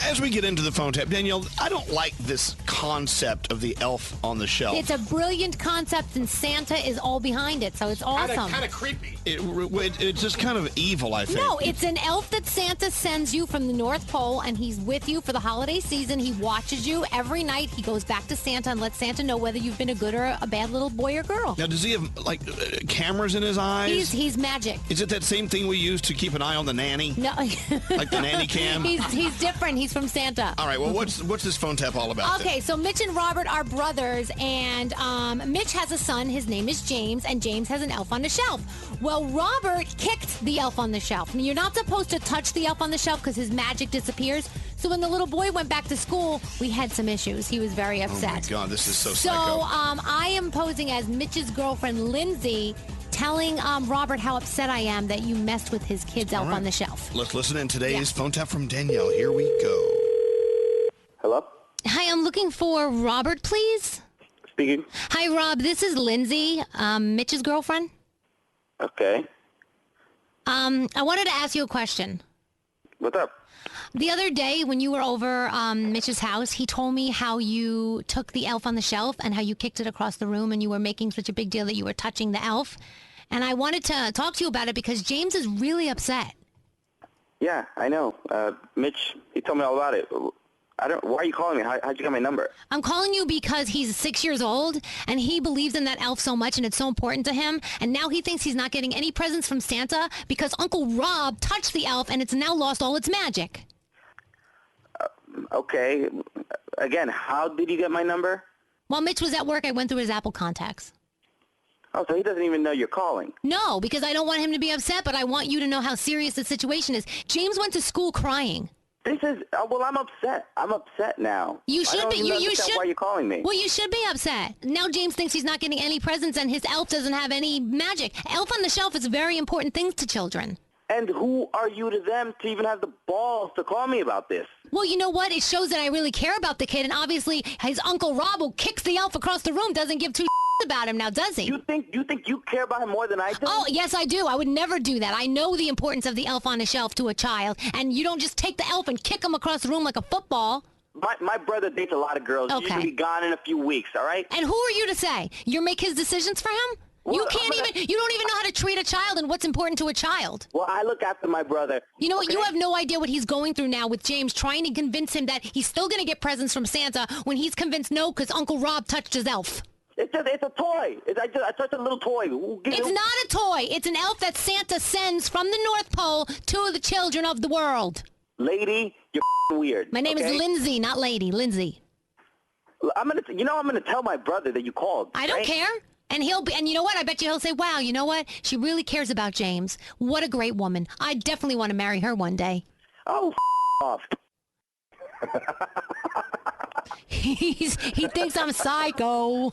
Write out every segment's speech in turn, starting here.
as we get into the phone tap, Danielle, I don't like this concept of the elf on the shelf. It's a brilliant concept, and Santa is all behind it, so it's awesome. Kind of creepy. It's just kind of evil, I think. No, it's an elf that Santa sends you from the North Pole, and he's with you for the holiday season. He watches you every night. He goes back to Santa and lets Santa know whether you've been a good or a bad little boy or girl. Now, does he have, cameras in his eyes? He's magic. Is it that same thing we use to keep an eye on the nanny? No. Like the nanny cam? He's different. He's from Santa. All right, well, what's this phone tap all about? Okay, so Mitch and Robert are brothers, and Mitch has a son. His name is James, and James has an elf on the shelf. Well, Robert kicked the elf on the shelf. I mean, you're not supposed to touch the elf on the shelf because his magic disappears. So when the little boy went back to school, we had some issues. He was very upset. Oh, my God, this is so psycho. So I am posing as Mitch's girlfriend, Lindsay, telling Robert how upset I am that you messed with his kid's elf on the shelf. Let's listen in today's phone tap from Danielle. Here we go. Hello? Hi, I'm looking for Robert, please. Speaking. Hi, Rob. This is Lindsay, Mitch's girlfriend. Okay. I wanted to ask you a question. What's up? The other day when you were over Mitch's house, he told me how you took the elf on the shelf and how you kicked it across the room and you were making such a big deal that you were touching the elf. And I wanted to talk to you about it because James is really upset. Yeah, I know. Mitch, he told me all about it. Why are you calling me? How'd you get my number? I'm calling you because he's 6 years old and he believes in that elf so much and it's so important to him. And now he thinks he's not getting any presents from Santa because Uncle Rob touched the elf and it's now lost all its magic. Okay. Again, how did you get my number? While Mitch was at work, I went through his Apple contacts. Oh, so he doesn't even know you're calling? No, because I don't want him to be upset, but I want you to know how serious the situation is. James went to school crying. This is, well, I'm upset. I'm upset now. You should be. You should. Why are you calling me? Well, you should be upset. Now James thinks he's not getting any presents and his elf doesn't have any magic. Elf on the shelf is a very important thing to children. And who are you to them to even have the balls to call me about this? Well, you know what? It shows that I really care about the kid, and obviously his Uncle Rob, who kicks the elf across the room, doesn't give two about him now, does he? You think you care about him more than I do? Oh, yes, I do. I would never do that. I know the importance of the elf on the shelf to a child, and you don't just take the elf and kick him across the room like a football. My brother dates a lot of girls. Okay. He's going to be gone in a few weeks, all right? And who are you to say? You make his decisions for him? Well, you don't even know how to treat a child and what's important to a child. Well, I look after my brother. You know what? Okay? You have no idea what he's going through now with James trying to convince him that he's still going to get presents from Santa when he's convinced no because Uncle Rob touched his elf. It's a toy. I touched a little toy. It's not a toy. It's an elf that Santa sends from the North Pole to the children of the world. Lady, you're weird. My name is Lindsay, not Lady. Lindsay. I'm gonna tell my brother that you called. I don't care. And you know what? I bet you he'll say, wow, you know what? She really cares about James. What a great woman. I definitely want to marry her one day. Oh, off. He thinks I'm psycho.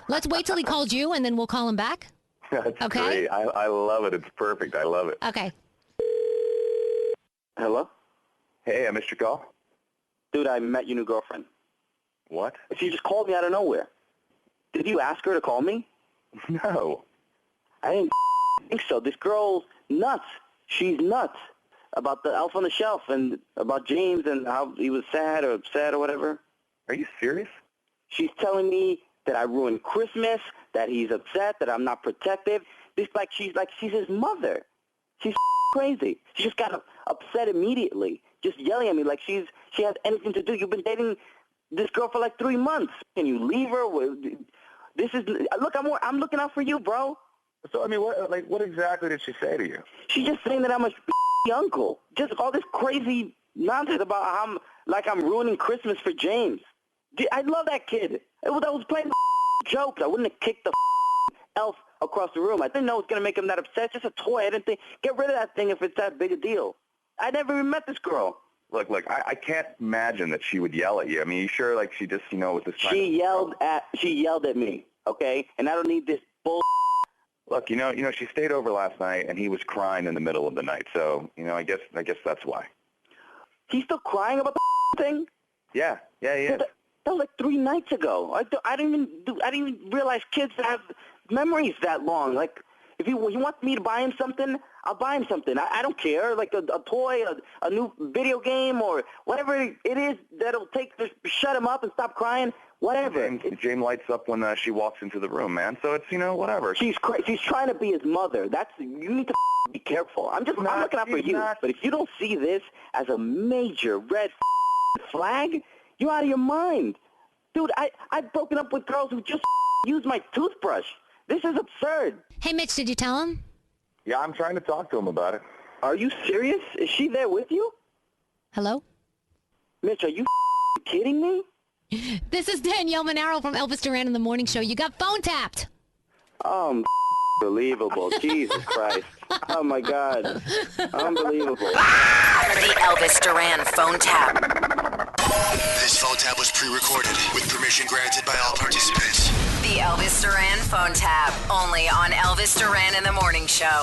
Let's wait till he calls you, and then we'll call him back. That's okay? Great. I love it. It's perfect. I love it. Okay. Hello? Hey, I missed your call. Dude, I met your new girlfriend. What? She just called me out of nowhere. Did you ask her to call me? No. I didn't think so. This girl's nuts. She's nuts about the elf on the shelf and about James and how he was sad or upset or whatever. Are you serious? She's telling me that I ruined Christmas, that he's upset, that I'm not protective. She's his mother. She's crazy. She just got upset immediately, just yelling at me like she has anything to do. You've been dating this girl for like 3 months. Can you leave her? Look, I'm looking out for you, bro. So, I mean, what exactly did she say to you? She's just saying that I'm a uncle. Just all this crazy nonsense about how I'm ruining Christmas for James. I love that kid. I was playing jokes. I wouldn't have kicked the elf across the room. I didn't know it was going to make him that upset. It's just a toy. I didn't think, get rid of that thing if it's that big a deal. I never even met this girl. Look, I can't imagine that she would yell at you. I mean, you sure, she just, was this time? She yelled at me, okay? And I don't need this bull. Look, she stayed over last night, and he was crying in the middle of the night. So, I guess that's why. He's still crying about the thing? Yeah, he is. That was like 3 nights ago. I didn't even realize kids have memories that long. Like, If he wants me to buy him something, I'll buy him something. I don't care, like a toy, a new video game, or whatever it is that'll take to shut him up and stop crying. Whatever. James lights up when she walks into the room, man. So it's, whatever. She's trying to be his mother. You need to be careful. I'm looking out for you. But if you don't see this as a major red flag, you're out of your mind. Dude, I've broken up with girls who just use my toothbrush. This is absurd. Hey, Mitch, did you tell him? Yeah, I'm trying to talk to him about it. Are you serious? Is she there with you? Hello? Mitch, are you kidding me? This is Danielle Monaro from Elvis Duran in the Morning Show. You got phone tapped. Unbelievable. Jesus Christ. Oh, my God. Unbelievable. The Elvis Duran phone tap. This phone tap was pre-recorded with permission granted by all participants. The Elvis Duran phone tap. Only on Elvis Duran in the Morning Show.